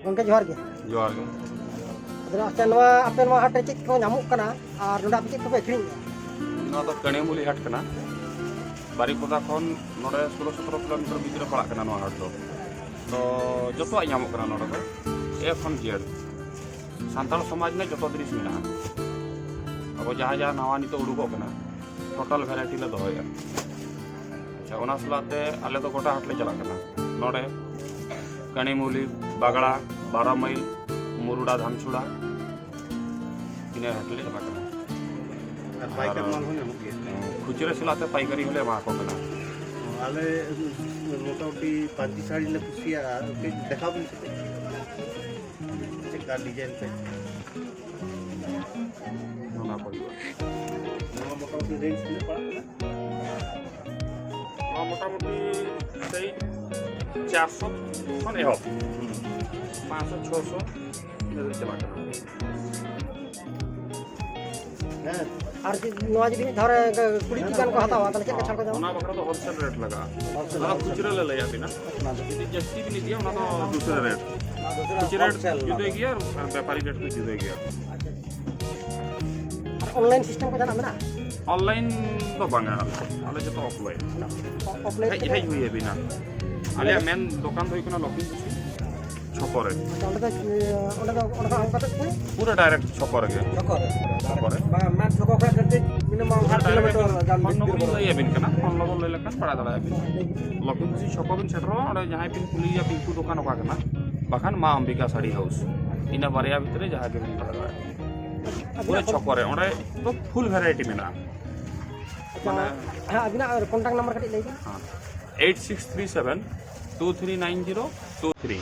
Gongke johar ge. Jual ke. Adra ape nwa hat re chik ko nyamuk kana ar noda ape chik ko akhriying Nora to Kanemuli hat kana. Barikoda khon nore 16-17 kilometer bhitire parak kana noa hat do. To joto ay nyamuk kana nora do. E khon jed. Santal samaj ne joto dris mena. Abo jaha nawa nito udukok kana. Total variety le dohoya. Acha ona salate ale to gota hat le chalak kana. Nore Kanemuli, Bagala, 12 mail, Muruda Dhamchula. Ine hat le chalak kana. Paikar mal hone mugi. Khuchre silate paikari hole ma ko kana. Ale motamoti 5 sari le pusia ke dekha bin se. Chekka design pe. Nona ko. Nama motamoti range le parak na. Nah, motamoti sei 400 kan ehop. 500-600 dari chalak kana. Nah, ar nwa jodi dhare 20 tikan ko hatawa tale chek ka chhar ko jama Ona bakra to wholesale rate laga. Ona खुचरे ले लिया बिना. यदि जस्ती भी नहीं दिया ona तो दूसरे रेट. खुचरे रेट जुदे गया और व्यापारी रेट में जुदे गया. online system ko jana mena online तो बांगा आले जो तो ऑफलाइन. offline है हुई है बिना. आले मेन दुकान तो इकना लॉकिंग छपर है. onde ko am kata ko पूरा डायरेक्ट छपर है. jokor छपर है. ba man joko ka gante minimum 8 kilometer jan मन लोग ले बिन कना मन लोग ले लकन पड़ा दला बिन. लॉकिंग से छपर बिन छटर और जहां पिन पुली या पिंकू दुकान का कना. बाखान मां अंबिका साड़ी हाउस. इना बारिया भीतर जहां के बिन पड़ा पूरा छपर है. ओंडे तो फुल वैरायटी में ना. ha abina contact number kati lei 8637-239023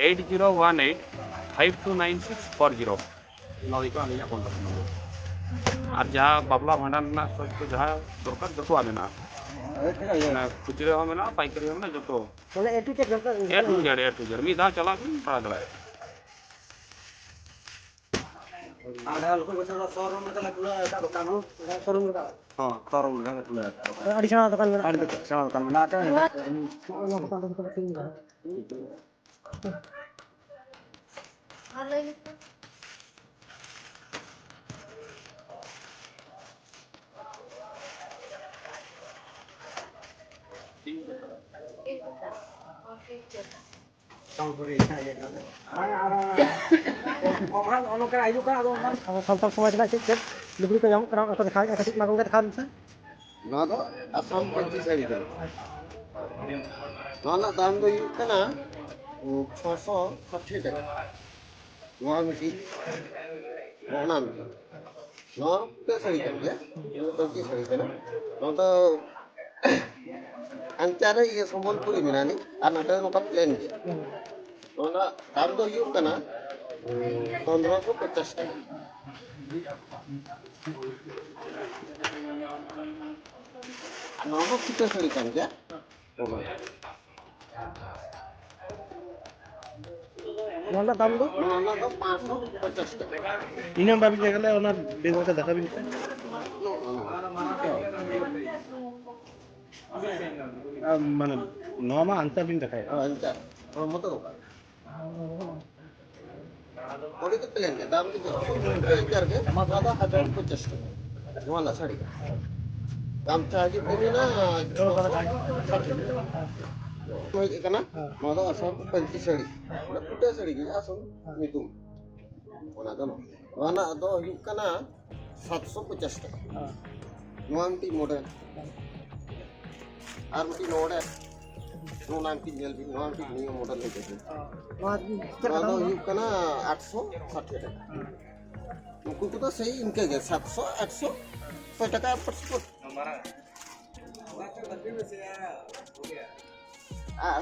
8018-529640 नदी को आलिया कॉन्टैक्ट नंबर और जहाँ बाबला भांडार ना तो जहाँ दरकार जो आने ना ना खुचरे हो में ना पाइकरी हो में ना जो तो mone a to z jokor A to Z मी दां चला भी पड़ा दला है. ada ko bocor showroom ta lagula ta dokan ho showroom ka ha, taruh udah udah. adi sana dokan mena Ada dekat sana kan mana ada. ono ko ta dokan ting ga Tang puri ya ya. Oman ono ka ayu ka ado man santal samaj na chek chek lubri ko jam kara ko dekha ka chik magong dekha bisa Nah, to asam 25 sari kan. Nah, dalam tu kan na 660 টাকা. Wah mesti. Mana mesti. Nah, ke sari kan ya. To ki sari kan. Nah, to antara ये संबलपुरी में नानी अनाटे नोका plane है नोना दाम तो you कना 1550 টাকা नोनो कितने सड़ी कम क्या nona dam do नोना तो 550 টাকা ini yang babi jaga ona bego ka dakha bin mana noma anta bin dakha अंतर और मत रो और तो प्लेन है दाम तो करके ज्यादा 1050 টাকা वाला साड़ी दाम चाहिए पूरी ना तो इतना मादा असम पंची साड़ी ना पुटे साड़ी की असम मितुम वाला तो वाला तो युकना 750 টাকা नोंटी मॉडल आरटी मॉडल नोंटी जेल भी नोंटी न्यू मॉडल लेके वाला युकना 860 টাকা उनको तो सही इनके 700 800 100 টাকা पर स्पॉट ah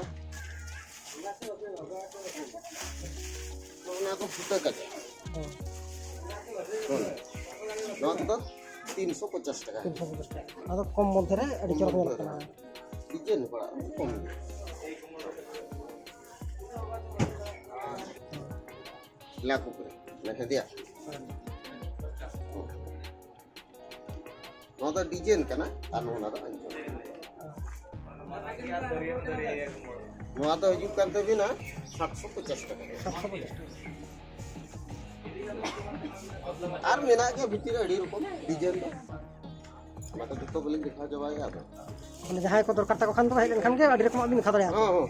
ना तो फुटा का ना तो 350 টাকা 350 টাকা ado kom moddhe re adi chorok nyelok kana design बड़ा कम लाखों पर लिख दिया ना तो डिजाइन का ना और ना तो ᱱᱚᱣᱟ ᱫᱚ ᱦᱤᱡᱩᱜ ᱠᱟᱱ ᱛᱟᱵᱤᱱᱟ 750 টাকা 750 আর মেনা ᱜᱮ ভিতরে আড়ি রকম ডিজাইন ᱫᱚ ᱚᱱᱟ ᱠᱚ ᱡᱚᱛᱚ ᱵᱚᱞᱤᱧ ᱫᱮᱠᱷᱟᱣ ᱪᱟᱵᱟᱭᱟ ᱟᱫᱚ ᱢᱟᱱᱮ ᱡᱟᱦᱟᱸᱭ ᱠᱚ ᱫᱚᱨᱠᱟর ᱛᱟᱠᱚ ᱠᱷᱟᱱ ᱫᱚ ᱦᱮᱡ ᱞᱮᱱᱠᱷᱟᱱ ᱜᱮ ᱟᱹᱰᱤ ᱨᱚᱠᱚᱢᱟᱜ ᱵᱤᱱ ᱫᱮᱠᱷᱟᱣ ᱫᱟᱲᱮᱭᱟᱜᱼᱟ ᱦᱚᱸ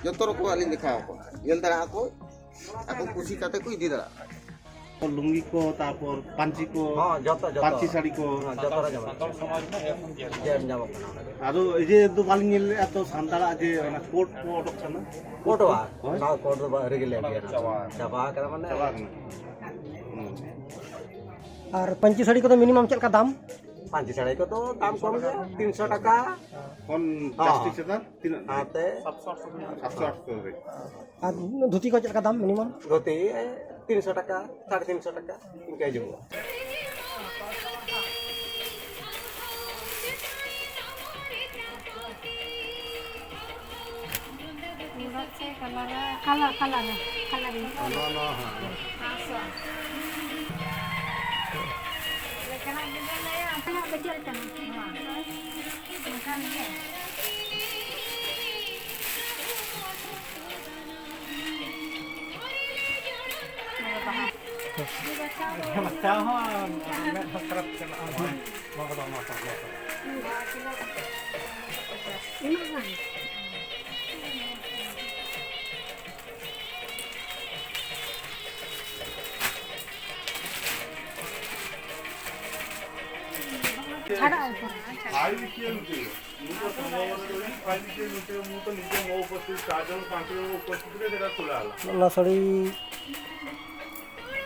ᱡᱚᱛᱚ ᱨᱚᱠᱚᱢᱟᱜ ᱞᱤᱧ ᱫᱮᱠᱷᱟᱣ ᱟᱠᱚ ᱧᱮᱞ ᱫᱟᱲᱮᱭᱟᱜᱼᱟ ᱠᱚ ᱟᱠᱚ ᱠᱩᱥᱤ ᱠᱟᱛᱮ ᱠᱚ ᱤᱫᱤ ᱫᱟᱲᱮᱭᱟᱜᱼᱟ লুঙ্গি কো তারপর পাঞ্চি কো যত পাঞ্চি শাড়ি কো যতটা ᱧᱟᱢᱚᱜ ᱠᱟᱱᱟ আরো এই যে তো বালিং এর এত সান্তাড়া যে না কোট কো অডক কানা কোটवा না কোট দো রেগুলার গিয়া চাবা করা মানে চাবা না আর পাঞ্চি শাড়ি কত মিনিমাম চেক কা দাম পাঞ্চি শাড়ি কো তো দাম কম গে 300 টাকা কোন প্লাস্টিক সেটা হাতে 700 800 রে আর ধুতি কো চেক কা দাম মিনিমাম ধুতি 300 টাকা 350 টাকা ইনকে যাব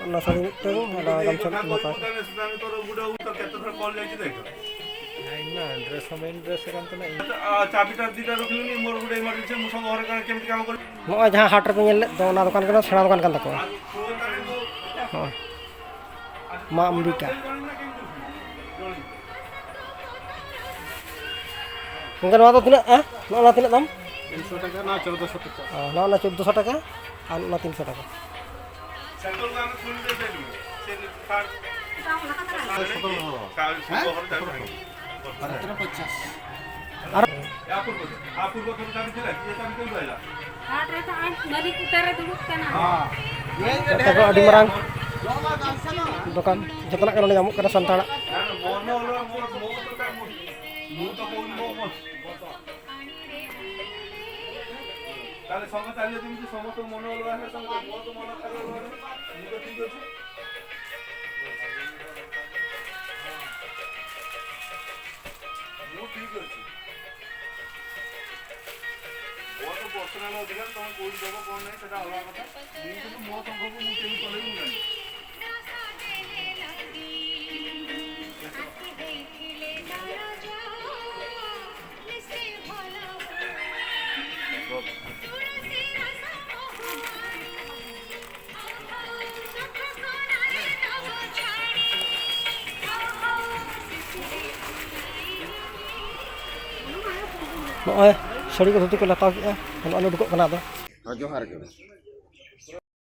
ᱚᱱᱟ ଶାড়ি মিটটাং ada গামছা নকা নয় jahan হাট রে ñel do ona dokan kana sena dokan kan takoa Ma Ambika mungkin waktu tidak nona tidak dam 300 টাকা না 1400 টাকা nona 1400 টাকা আর nona 300 টাকা ᱟᱹᱰᱤ ᱢᱟᱨᱟᱝ ᱫᱚᱠᱟᱱ ᱡᱚᱛᱚᱱᱟᱜ ᱜᱮ ᱱᱚᱰᱮ ᱧᱟᱢᱚᱜ ᱠᱟᱱᱟ ᱥᱟᱱᱛᱟᱲᱟᱜ তাহলে সঙ্গে চালিয়ে তুমি কি সমস্ত মনে হলো আছে সঙ্গে মত মনে থাকলে মুখে ঠিক আছে মু ঠিক আছে ও তো পছন্দ অধিকার তোমার কোন দেব কোন নাই সেটা আলাদা কথা কিন্তু মো সংখ্যাকে মু কেউ চলেই না nog'oy sari ko dhoti ko lataw ke'a anu dukuk kana do ᱡᱚᱦᱟᱨ ᱜᱮ